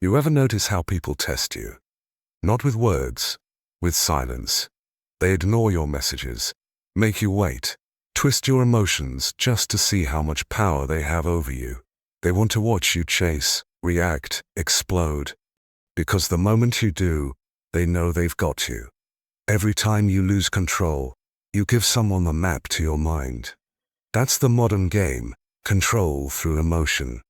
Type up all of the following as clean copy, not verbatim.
You ever notice how people test you? Not with words, with silence. They ignore your messages, make you wait, twist your emotions just to see how much power they have over you. They want to watch you chase, react, explode. Because the moment you do, they know they've got you. Every time you lose control, you give someone the map to your mind. That's the modern game, control through emotion.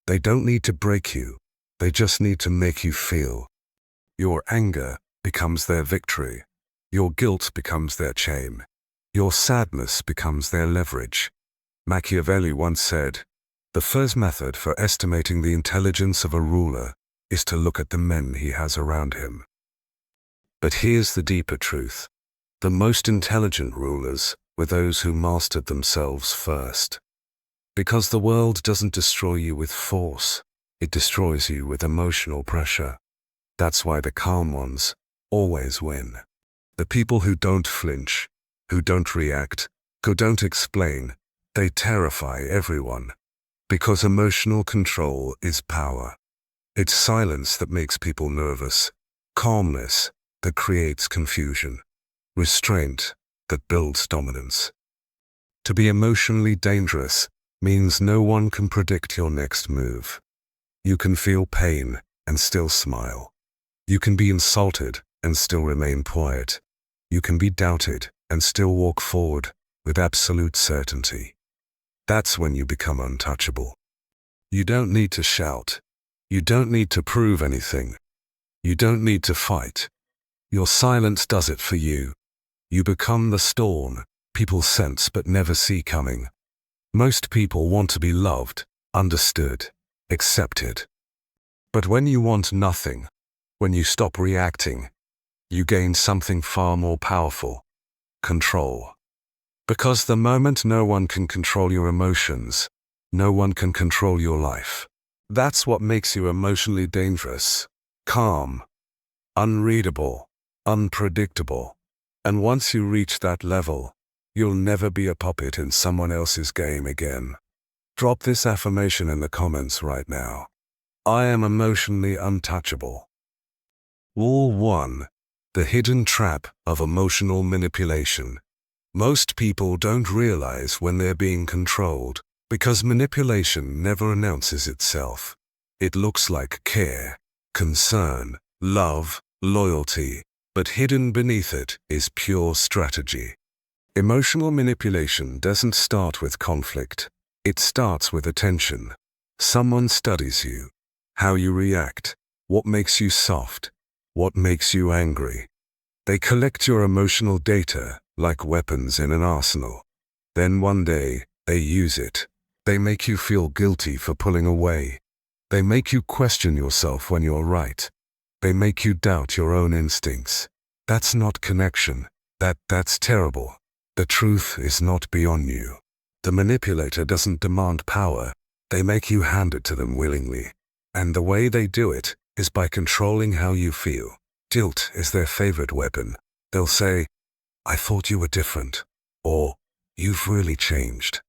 They don't need to break you, they just need to make you feel. Your anger becomes their victory. Your guilt becomes their chain. Your sadness becomes their leverage. Machiavelli once said, "The first method for estimating the intelligence of a ruler is to look at the men he has around him." But here's the deeper truth. The most intelligent rulers were those who mastered themselves first. Because the world doesn't destroy you with force, it destroys you with emotional pressure. That's why the calm ones always win. The people who don't flinch, who don't react, who don't explain, they terrify everyone. Because emotional control is power. It's silence that makes people nervous, calmness that creates confusion, restraint that builds dominance. To be emotionally dangerous means no one can predict your next move. You can feel pain and still smile. You can be insulted and still remain quiet. You can be doubted and still walk forward with absolute certainty. That's when you become untouchable. You don't need to shout. You don't need to prove anything. You don't need to fight. Your silence does it for you. You become the storm people sense but never see coming. Most people want to be loved, understood, accepted. But when you want nothing, when you stop reacting, you gain something far more powerful: control. Because the moment no one can control your emotions, no one can control your life. That's what makes you emotionally dangerous, calm, unreadable, unpredictable. And once you reach that level, you'll never be a puppet in someone else's game again. Drop this affirmation in the comments right now. I am emotionally untouchable. Rule 1. The hidden trap of emotional manipulation. Most people don't realize when they're being controlled, because manipulation never announces itself. It looks like care, concern, love, loyalty, but hidden beneath it is pure strategy. Emotional manipulation doesn't start with conflict. It starts with attention. Someone studies you, how you react, what makes you soft, what makes you angry. They collect your emotional data like weapons in an arsenal. Then one day, they use it. They make you feel guilty for pulling away. They make you question yourself when you're right. They make you doubt your own instincts. That's not connection. That's terrible. The truth is not beyond you. The manipulator doesn't demand power. They make you hand it to them willingly. And the way they do it is by controlling how you feel. Guilt is their favorite weapon. They'll say, "I thought you were different," or "You've really changed."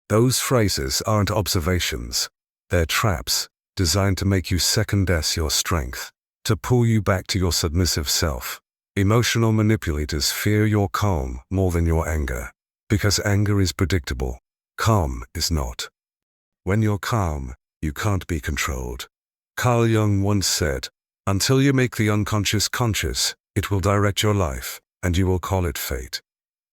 Those phrases aren't observations. They're traps designed to make you second-guess your strength, to pull you back to your submissive self. Emotional manipulators fear your calm more than your anger, because anger is predictable. Calm is not. When you're calm, you can't be controlled. Carl Jung once said, "Until you make the unconscious conscious, it will direct your life, and you will call it fate."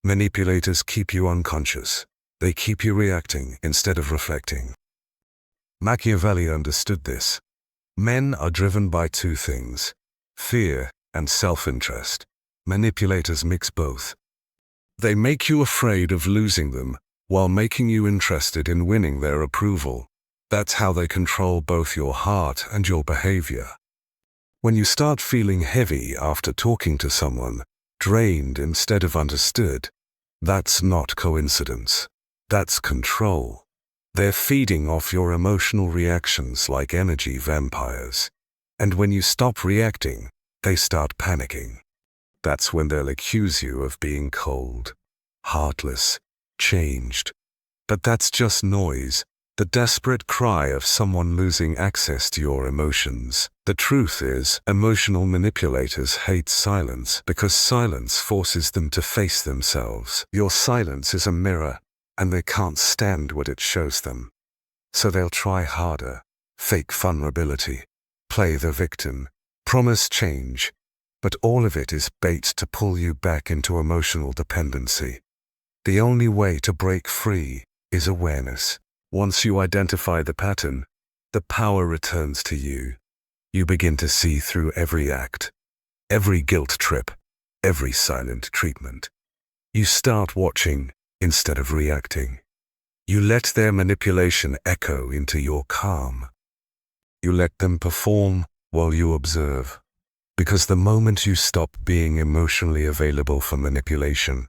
Manipulators keep you unconscious. They keep you reacting instead of reflecting. Machiavelli understood this. Men are driven by two things: fear and self-interest. Manipulators mix both. They make you afraid of losing them while making you interested in winning their approval. That's how they control both your heart and your behavior. When you start feeling heavy after talking to someone, drained instead of understood, that's not coincidence. That's control. They're feeding off your emotional reactions like energy vampires. And when you stop reacting, they start panicking. That's when they'll accuse you of being cold, heartless, changed. But that's just noise. the desperate cry of someone losing access to your emotions. The truth is, emotional manipulators hate silence because silence forces them to face themselves. Your silence is a mirror, and they can't stand what it shows them. So they'll try harder, fake vulnerability, play the victim, promise change, but all of it is bait to pull you back into emotional dependency. The only way to break free is awareness. Once you identify the pattern, the power returns to you. You begin to see through every act, every guilt trip, every silent treatment. You start watching instead of reacting. You let their manipulation echo into your calm. You let them perform while you observe. Because the moment you stop being emotionally available for manipulation,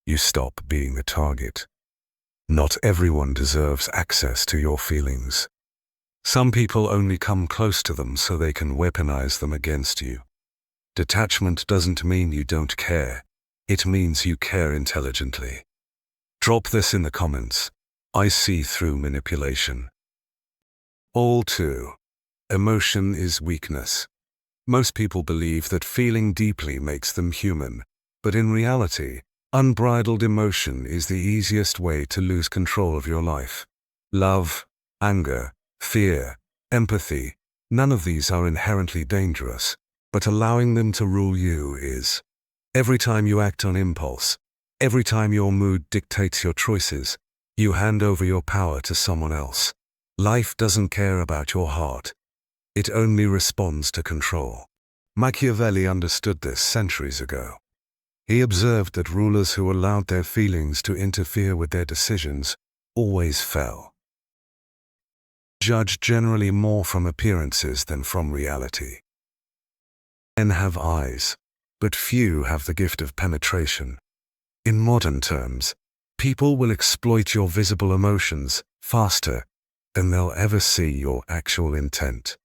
you stop being a target. Not everyone deserves access to your feelings. Some people only come close to them so they can weaponize them against you. Detachment doesn't mean you don't care. It means you care intelligently. Drop this in the comments. I see through manipulation. All too. Emotion is weakness. Most people believe that feeling deeply makes them human, but in reality, unbridled emotion is the easiest way to lose control of your life. Love, anger, fear, empathy, none of these are inherently dangerous, but allowing them to rule you is. Every time you act on impulse, every time your mood dictates your choices, you hand over your power to someone else. Life doesn't care about your heart. It only responds to control. Machiavelli understood this centuries ago. He observed that rulers who allowed their feelings to interfere with their decisions always fell. Judge generally more from appearances than from reality. Men have eyes, but few have the gift of penetration. In modern terms, people will exploit your visible emotions faster than they'll ever see your actual intent.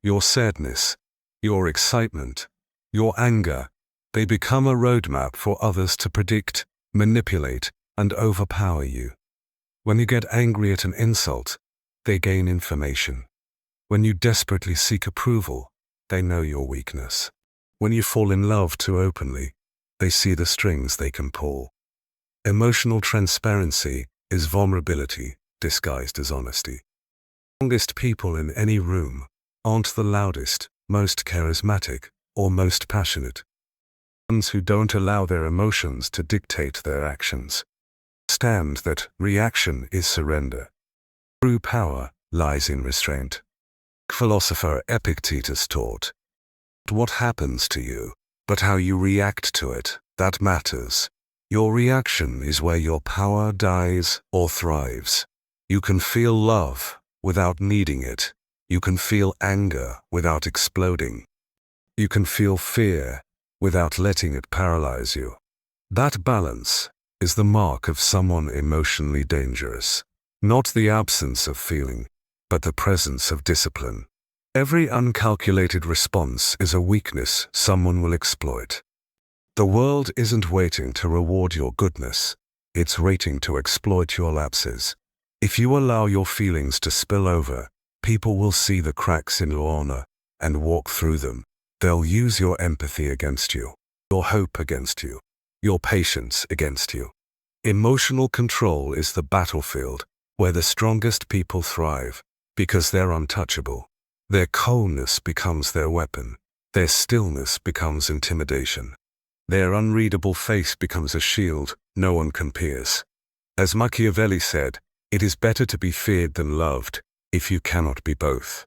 Your sadness, your excitement, your anger, they become a roadmap for others to predict, manipulate, and overpower you. When you get angry at an insult, they gain information. When you desperately seek approval, they know your weakness. When you fall in love too openly, they see the strings they can pull. Emotional transparency is vulnerability disguised as honesty. The strongest people in any room aren't the loudest, most charismatic, or most passionate. Ones who don't allow their emotions to dictate their actions. Understand that reaction is surrender. True power lies in restraint. Philosopher Epictetus taught, "What happens to you, but how you react to it, that matters. Your reaction is where your power dies or thrives. You can feel love without needing it. You can feel anger without exploding. You can feel fear without letting it paralyze you." That balance is the mark of someone emotionally dangerous. Not the absence of feeling, but the presence of discipline. Every uncalculated response is a weakness someone will exploit. The world isn't waiting to reward your goodness, it's waiting to exploit your lapses. If you allow your feelings to spill over, people will see the cracks in your honor and walk through them. They'll use your empathy against you, your hope against you, your patience against you. Emotional control is the battlefield where the strongest people thrive because they're untouchable. Their coldness becomes their weapon. Their stillness becomes intimidation. Their unreadable face becomes a shield no one can pierce. As Machiavelli said, it is better to be feared than loved if you cannot be both.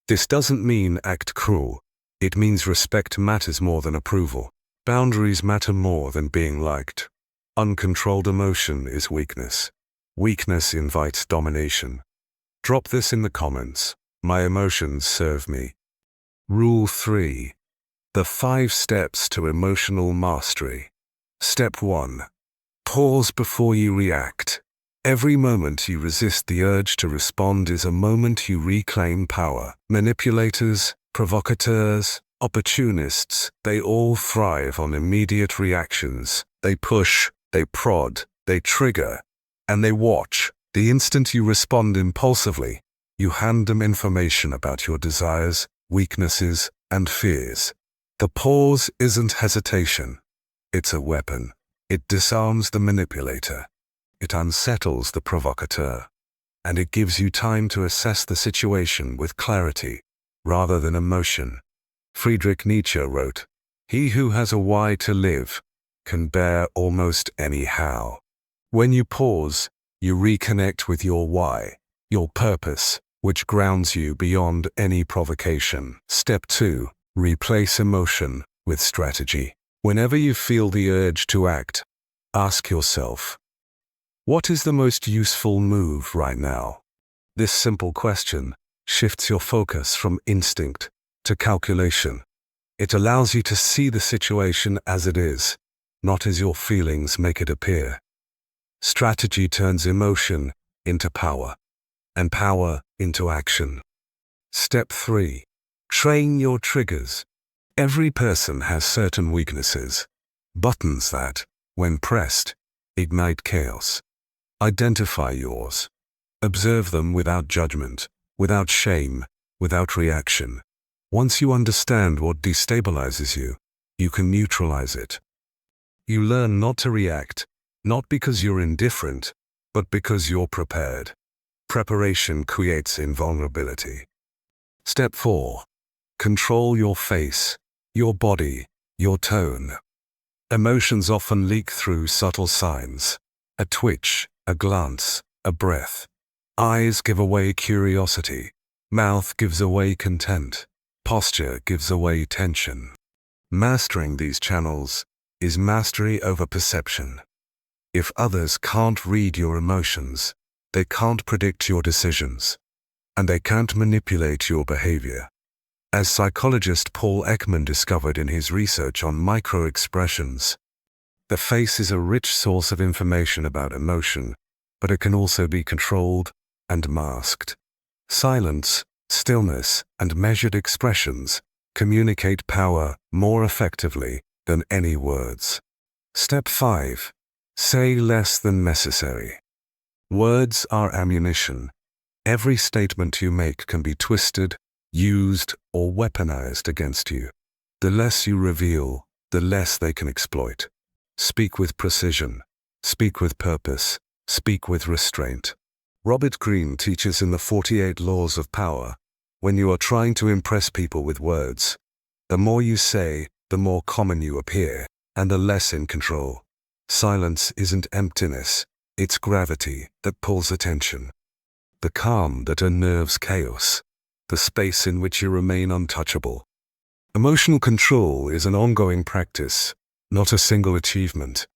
This doesn't mean act cruel. It means respect matters more than approval. Boundaries matter more than being liked. Uncontrolled emotion is weakness. Weakness invites domination. Drop this in the comments. My emotions serve me. Rule 3. The 5 steps to emotional mastery. Step 1. Pause before you react. Every moment you resist the urge to respond is a moment you reclaim power. Manipulators, provocateurs, opportunists, they all thrive on immediate reactions. They push, they prod, they trigger, and they watch. The instant you respond impulsively, you hand them information about your desires, weaknesses, and fears. The pause isn't hesitation. It's a weapon. It disarms the manipulator. It unsettles the provocateur. And it gives you time to assess the situation with clarity, rather than emotion. Friedrich Nietzsche wrote, "He who has a why to live can bear almost any how." When you pause, you reconnect with your why, your purpose, which grounds you beyond any provocation. Step 2. Replace emotion with strategy. Whenever you feel the urge to act, ask yourself, what is the most useful move right now? This simple question shifts your focus from instinct to calculation. It allows you to see the situation as it is, not as your feelings make it appear. Strategy turns emotion into power, and power into action. Step 3. Train your triggers. Every person has certain weaknesses, buttons that, when pressed, ignite chaos. Identify yours. Observe them without judgment, without shame, without reaction. Once you understand what destabilizes you, you can neutralize it. You learn not to react, not because you're indifferent, but because you're prepared. Preparation creates invulnerability. Step 4. Control your face, your body, your tone. Emotions often leak through subtle signs. A twitch, a glance, a breath. Eyes give away curiosity. Mouth gives away content. Posture gives away tension. Mastering these channels is mastery over perception. If others can't read your emotions, they can't predict your decisions, and they can't manipulate your behavior. As psychologist Paul Ekman discovered in his research on micro-expressions, the face is a rich source of information about emotion, but it can also be controlled and masked. Silence, stillness, and measured expressions communicate power more effectively than any words. Step 5. Say less than necessary. Words are ammunition. Every statement you make can be twisted, used, or weaponized against you. The less you reveal, the less they can exploit. Speak with precision. Speak with purpose. Speak with restraint. Robert Greene teaches in the 48 Laws of Power, when you are trying to impress people with words, the more you say, the more common you appear, and the less in control. Silence isn't emptiness, it's gravity that pulls attention. The calm that unnerves chaos. The space in which you remain untouchable. Emotional control is an ongoing practice, not a single achievement.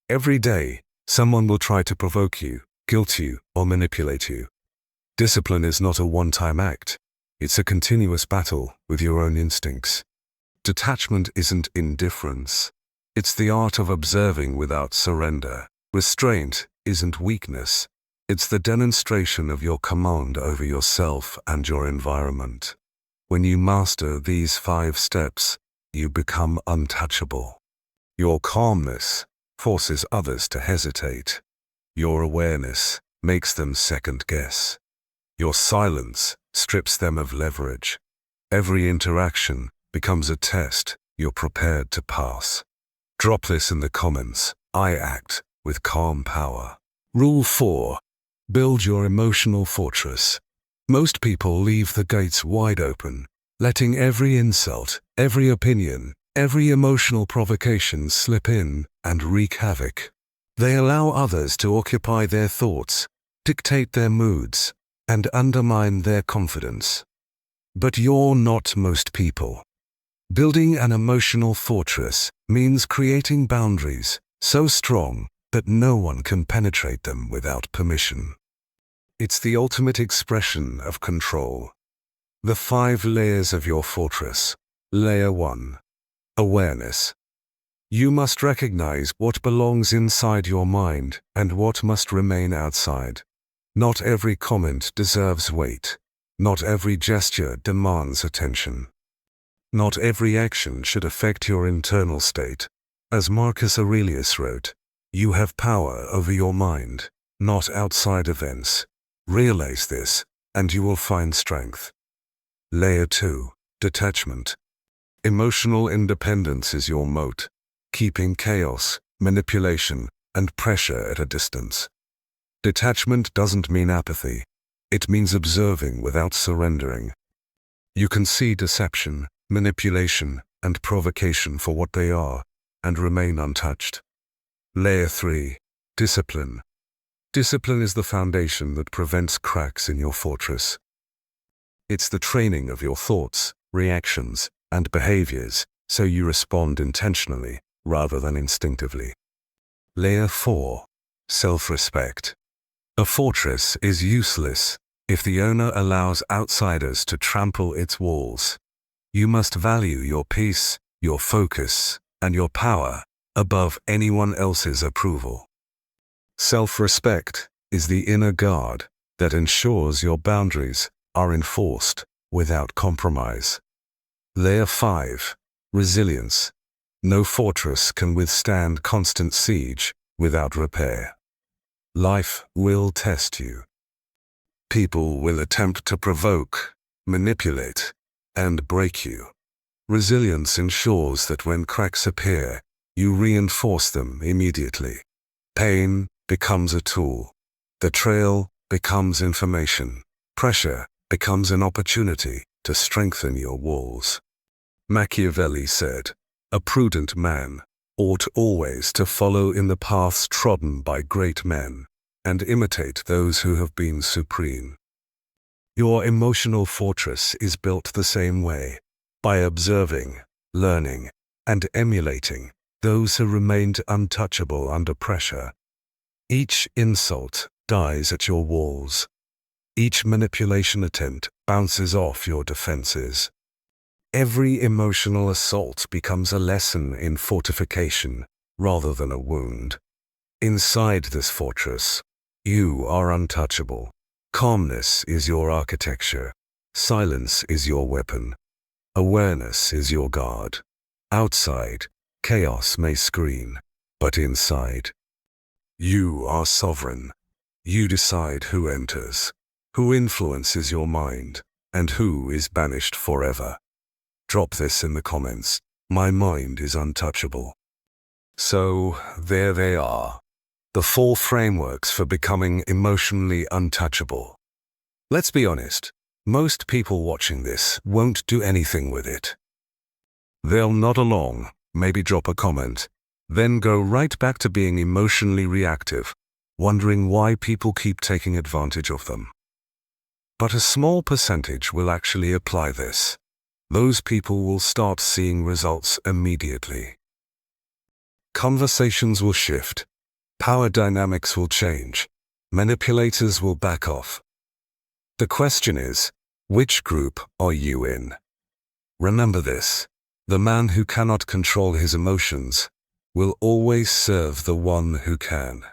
Every day, someone will try to provoke you, guilt you, or manipulate you. Discipline is not a one-time act. It's a continuous battle with your own instincts. Detachment isn't indifference. It's the art of observing without surrender. Restraint isn't weakness. It's the demonstration of your command over yourself and your environment. When you master these 5 steps, you become untouchable. Your calmness forces others to hesitate. Your awareness makes them second guess. Your silence strips them of leverage. Every interaction becomes a test you're prepared to pass. Drop this in the comments. I act with calm power. Rule 4. Build your emotional fortress. Most people leave the gates wide open, letting every insult, every opinion, every emotional provocation slip in and wreak havoc. They allow others to occupy their thoughts, dictate their moods, and undermine their confidence. But you're not most people. Building an emotional fortress means creating boundaries so strong that no one can penetrate them without permission. It's the ultimate expression of control. The 5 layers of your fortress. Layer 1. Awareness. You must recognize what belongs inside your mind and what must remain outside. Not every comment deserves weight. Not every gesture demands attention. Not every action should affect your internal state. As Marcus Aurelius wrote, you have power over your mind. not outside events. Realize this, and you will find strength. Layer 2. Detachment. Emotional independence is your moat, keeping chaos, manipulation, and pressure at a distance. Detachment doesn't mean apathy. It means observing without surrendering. You can see deception, manipulation, and provocation for what they are, and remain untouched. Layer 3. Discipline. Discipline is the foundation that prevents cracks in your fortress. It's the training of your thoughts, reactions, and behaviors, so you respond intentionally rather than instinctively. Layer 4. Self-respect. A fortress is useless if the owner allows outsiders to trample its walls. You must value your peace, your focus, and your power above anyone else's approval. Self-respect is the inner guard that ensures your boundaries are enforced without compromise. Layer 5. Resilience. No fortress can withstand constant siege without repair. Life will test you. People will attempt to provoke, manipulate, and break you. Resilience ensures that when cracks appear, you reinforce them immediately. Pain becomes a tool. Betrayal becomes information. Pressure becomes an opportunity to strengthen your walls. Machiavelli said, "A prudent man ought always to follow in the paths trodden by great men, and imitate those who have been supreme." Your emotional fortress is built the same way, by observing, learning, and emulating those who remained untouchable under pressure. Each insult dies at your walls. Each manipulation attempt bounces off your defenses. Every emotional assault becomes a lesson in fortification rather than a wound. Inside this fortress, you are untouchable. Calmness is your architecture. Silence is your weapon. Awareness is your guard. Outside, chaos may scream, but inside, you are sovereign. You decide who enters, who influences your mind, and who is banished forever. Drop this in the comments. My mind is untouchable. So, there they are. The 4 frameworks for becoming emotionally untouchable. Let's be honest, most people watching this won't do anything with it. They'll nod along, maybe drop a comment, then go right back to being emotionally reactive, wondering why people keep taking advantage of them. But a small percentage will actually apply this. Those people will start seeing results immediately. Conversations will shift. Power dynamics will change. Manipulators will back off. The question is, which group are you in? Remember this: the man who cannot control his emotions will always serve the one who can.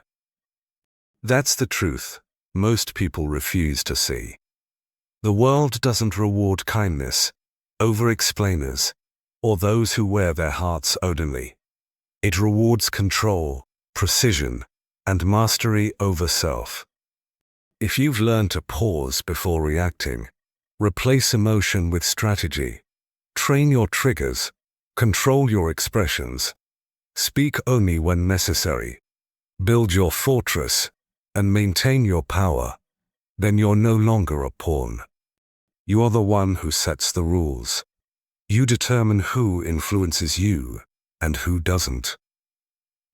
That's the truth most people refuse to see. The world doesn't reward kindness, over-explainers, or those who wear their hearts openly. It rewards control, precision, and mastery over self. If you've learned to pause before reacting, replace emotion with strategy, train your triggers, control your expressions, speak only when necessary, build your fortress, and maintain your power, then you're no longer a pawn. You are the one who sets the rules. You determine who influences you and who doesn't.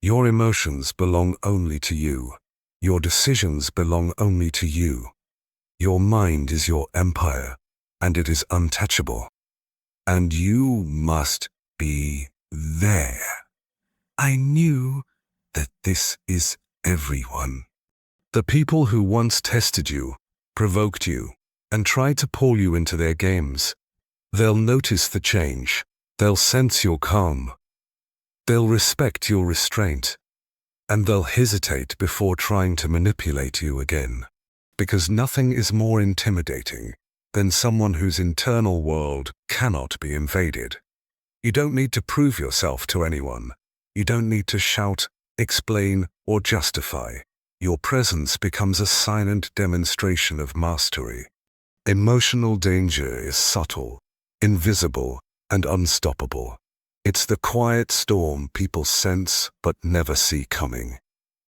Your emotions belong only to you. Your decisions belong only to you. Your mind is your empire, and it is untouchable. And you must be there. I knew that this is everyone. The people who once tested you, provoked you, and tried to pull you into their games, they'll notice the change. They'll sense your calm. They'll respect your restraint. And they'll hesitate before trying to manipulate you again. Because nothing is more intimidating than someone whose internal world cannot be invaded. You don't need to prove yourself to anyone. You don't need to shout, explain, or justify. Your presence becomes a silent demonstration of mastery. Emotional danger is subtle, invisible, and unstoppable. It's the quiet storm people sense but never see coming.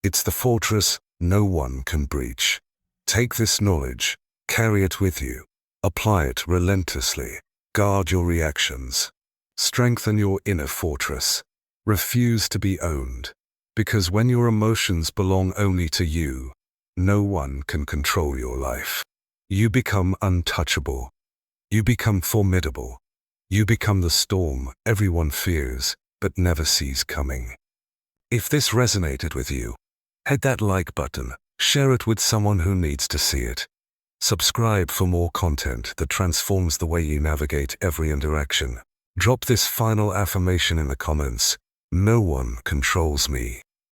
It's the fortress no one can breach. Take this knowledge, carry it with you, apply it relentlessly, guard your reactions. Strengthen your inner fortress. Refuse to be owned. Because when your emotions belong only to you, no one can control your life. You become untouchable. You become formidable. You become the storm everyone fears but never sees coming. If this resonated with you, hit that like button, share it with someone who needs to see it. Subscribe for more content that transforms the way you navigate every interaction. Drop this final affirmation in the comments. No one controls me.